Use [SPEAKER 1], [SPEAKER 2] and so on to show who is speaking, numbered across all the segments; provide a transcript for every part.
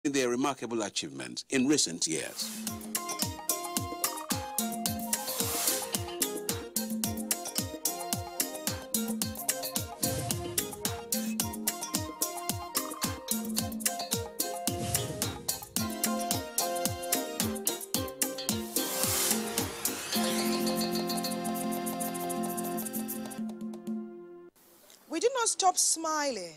[SPEAKER 1] their remarkable achievements in recent years.
[SPEAKER 2] We do not stop smiling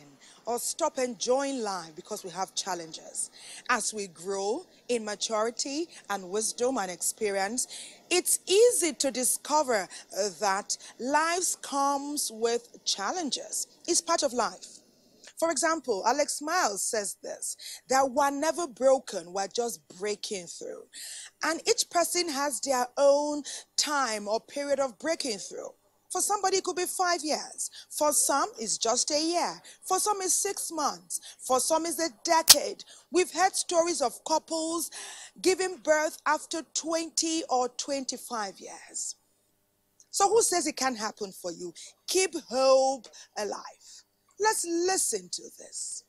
[SPEAKER 2] or stop enjoying life because we have challenges. As we grow in maturity and wisdom and experience, it's easy to discover that life comes with challenges. It's part of life. For example, Alex Miles says this, that we're never broken, we're just breaking through. And each person has their own time or period of breaking through. For somebody, it could be 5 years. For some, it's just a year. For some, it's 6 months. For some, it's a decade. We've heard stories of couples giving birth after 20 or 25 years. So who says it can't happen for you? Keep hope alive. Let's listen to this.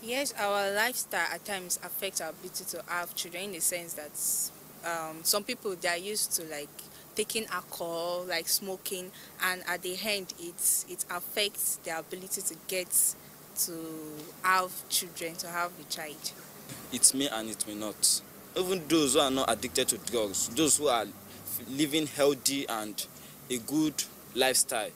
[SPEAKER 3] Yes, our lifestyle at times affects our ability to have children, in the sense that some people, they are used to like taking alcohol, like smoking, and at the end it affects their ability to get to have children, to have a child.
[SPEAKER 4] It may and it may not. Even those who are not addicted to drugs, those who are living healthy and a good lifestyle,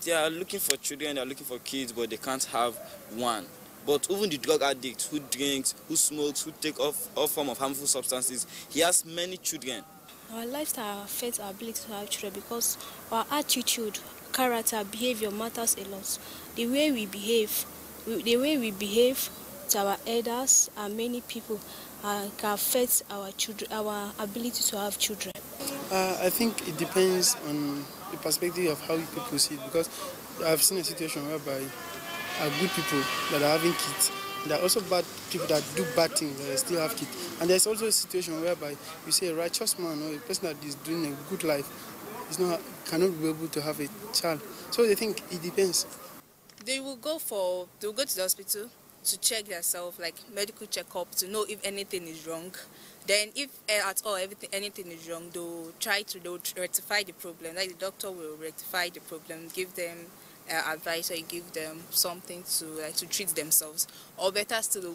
[SPEAKER 4] they are looking for children, they are looking for kids, but they can't have one. But even the drug addict who drinks, who smokes, who take all form of harmful substances, he has many children.
[SPEAKER 5] Our lifestyle affects our ability to have children because our attitude, character, behavior matters a lot. The way we behave to our elders and many people can affect our children, our ability to have children.
[SPEAKER 6] I think it depends on the perspective of how people see it, because I've seen a situation whereby good people that are having kids. There are also bad people that do bad things that still have kids. And there's also a situation whereby you say a righteous man or a person that is doing a good life cannot be able to have a child. So they think it depends.
[SPEAKER 3] They will go to the hospital to check themselves, like medical checkup, to know if anything is wrong. Then if at all anything is wrong, they'll rectify the problem. Like the doctor will rectify the problem, give them advice, or give them something to treat themselves, or better still,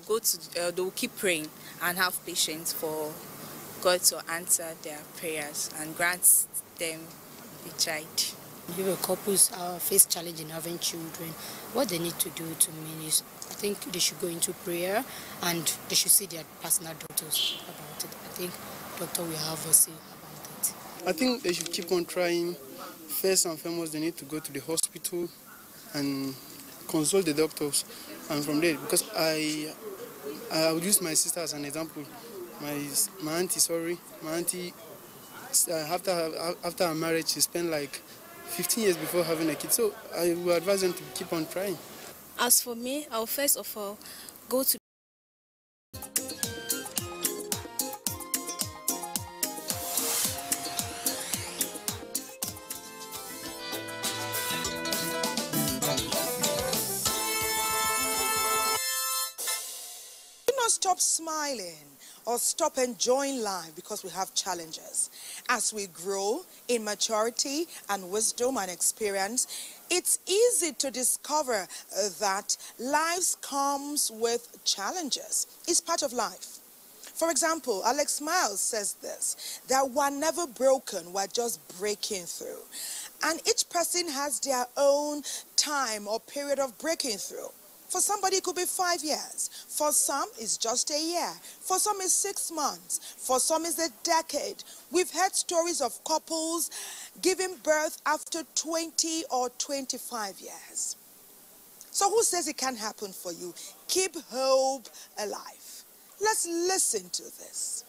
[SPEAKER 3] they'll keep praying and have patience for God to answer their prayers and grant them a child.
[SPEAKER 7] If a couple face challenge in having children, what they need to do to me is, I think they should go into prayer and they should see their personal doctors about it. I think doctor will have a say about it.
[SPEAKER 6] I think they should keep on trying. First and foremost, they need to go to the hospital and consult the doctors, and from there, because I would use my sister as an example. My auntie, after her marriage, she spent like 15 years before having a kid. So I would advise them to keep on trying.
[SPEAKER 5] As for me, I'll first of all go to
[SPEAKER 2] Stop smiling or stop enjoying life because we have challenges. As we grow in maturity and wisdom and experience, it's easy to discover that life comes with challenges. It's part of life. For example, Alex Miles says this, that we're never broken, we're just breaking through. And each person has their own time or period of breaking through. For somebody, it could be 5 years. For some, it's just a year. For some, it's 6 months. For some, it's a decade. We've heard stories of couples giving birth after 20 or 25 years. So who says it can't happen for you? Keep hope alive. Let's listen to this.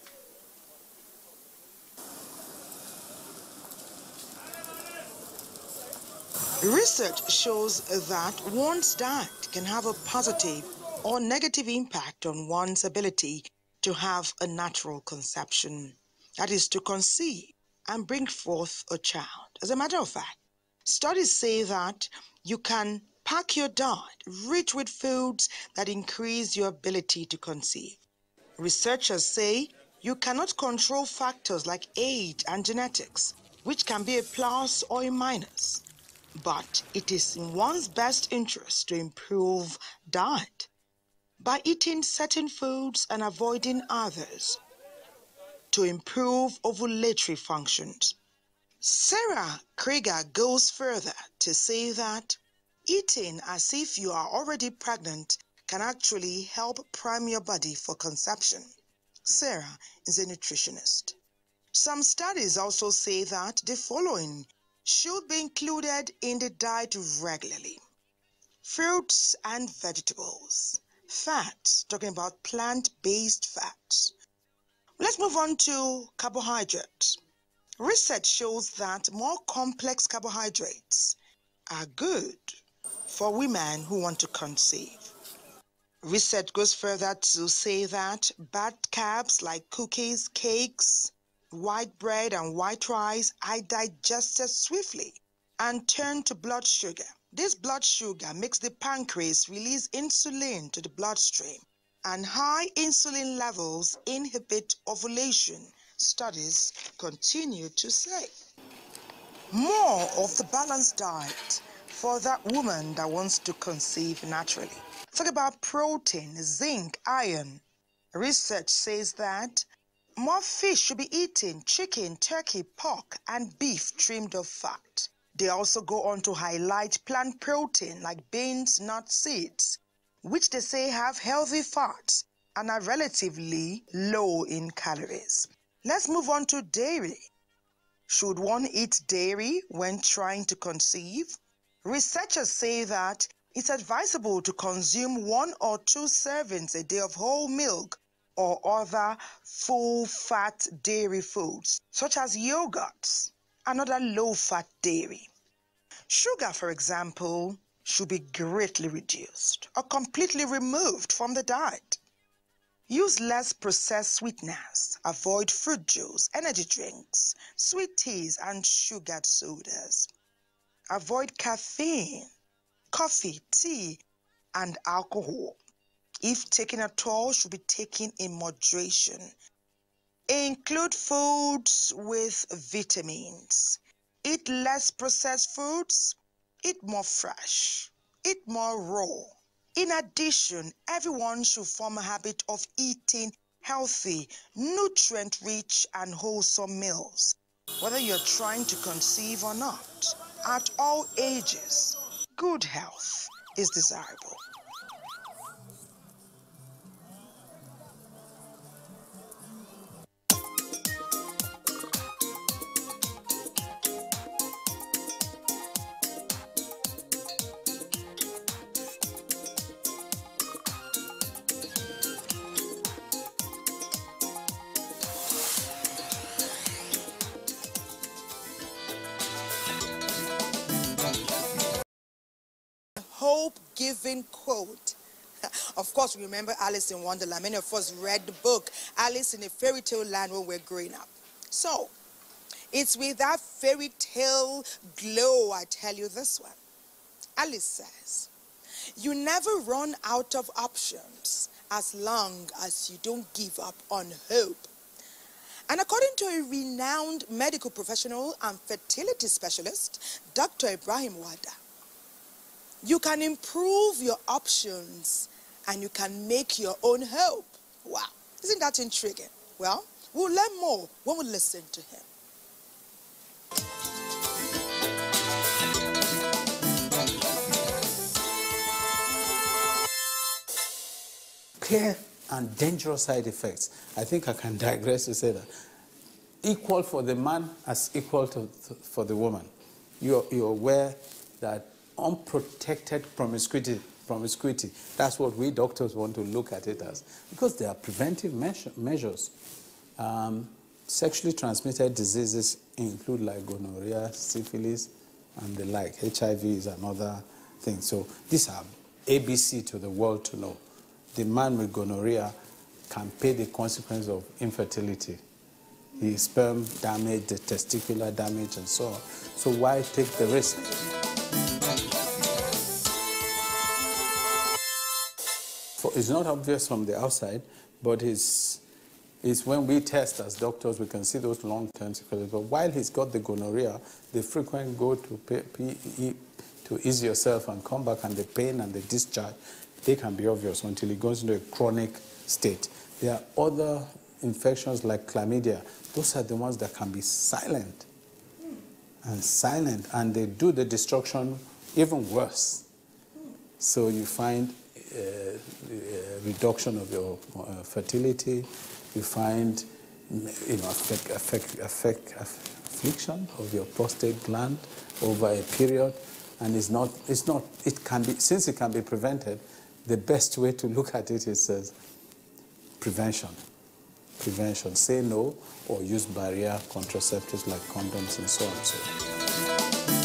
[SPEAKER 2] Research shows that one's diet can have a positive or negative impact on one's ability to have a natural conception, that is, to conceive and bring forth a child. As a matter of fact, studies say that you can pack your diet rich with foods that increase your ability to conceive. Researchers say you cannot control factors like age and genetics, which can be a plus or a minus. But it is in one's best interest to improve diet by eating certain foods and avoiding others to improve ovulatory functions. Sarah Krieger goes further to say that eating as if you are already pregnant can actually help prime your body for conception. Sarah is a nutritionist. Some studies also say that the following should be included in the diet regularly: fruits and vegetables, fats, talking about plant-based fats. Let's move on to carbohydrates. Research shows that more complex carbohydrates are good for women who want to conceive. Research goes further to say that bad carbs like cookies, cakes, white bread, and white rice are digested swiftly and turn to blood sugar. This blood sugar makes the pancreas release insulin to the bloodstream, and high insulin levels inhibit ovulation, studies continue to say. More of the balanced diet for that woman that wants to conceive naturally. Talk about protein, zinc, iron. Research says that more fish should be eaten: chicken, turkey, pork, and beef trimmed of fat. They also go on to highlight plant protein like beans, nuts, seeds, which they say have healthy fats and are relatively low in calories. Let's move on to dairy. Should one eat dairy when trying to conceive? Researchers say that it's advisable to consume 1 or 2 servings a day of whole milk or other full-fat dairy foods, such as yogurts and other low-fat dairy. Sugar, for example, should be greatly reduced or completely removed from the diet. Use less processed sweeteners. Avoid fruit juice, energy drinks, sweet teas, and sugared sodas. Avoid caffeine, coffee, tea, and alcohol. If taken at all, should be taken in moderation. Include foods with vitamins. Eat less processed foods. Eat more fresh. Eat more raw. In addition, everyone should form a habit of eating healthy, nutrient-rich, and wholesome meals, whether you're trying to conceive or not. At all ages, good health is desirable. Hope-giving quote. Of course, we remember Alice in Wonderland. Many of us read the book Alice in a Fairy Tale Land when we were growing up. So, it's with that fairy tale glow I tell you this one. Alice says, "You never run out of options as long as you don't give up on hope." And according to a renowned medical professional and fertility specialist, Dr. Ibrahim Wada, you can improve your options and you can make your own hope. Wow, isn't that intriguing? Well, we'll learn more when we listen to him.
[SPEAKER 1] Clear and dangerous side effects. I think I can digress to say that. Equal for the man as equal for the woman. You're aware that unprotected promiscuity, that's what we doctors want to look at it as, because there are preventive measures. Sexually transmitted diseases include like gonorrhea, syphilis, and the like. HIV is another thing. So these are ABC to the world to know. the man with gonorrhea can pay the consequence of infertility. His sperm damage, the testicular damage, and so on. So why take the risk? It's not obvious from the outside, but it's when we test as doctors, we can see those long-term sequelae. But while he's got the gonorrhea, the frequent go to ease yourself and come back, and the pain and the discharge, they can be obvious until it goes into a chronic state. There are other infections like chlamydia. Those are the ones that can be silent, and they do the destruction even worse. So you find reduction of your fertility. You find, affliction of your prostate gland over a period, and it can be, since it can be prevented, the best way to look at it is prevention. Prevention. Say no or use barrier contraceptives like condoms and so on.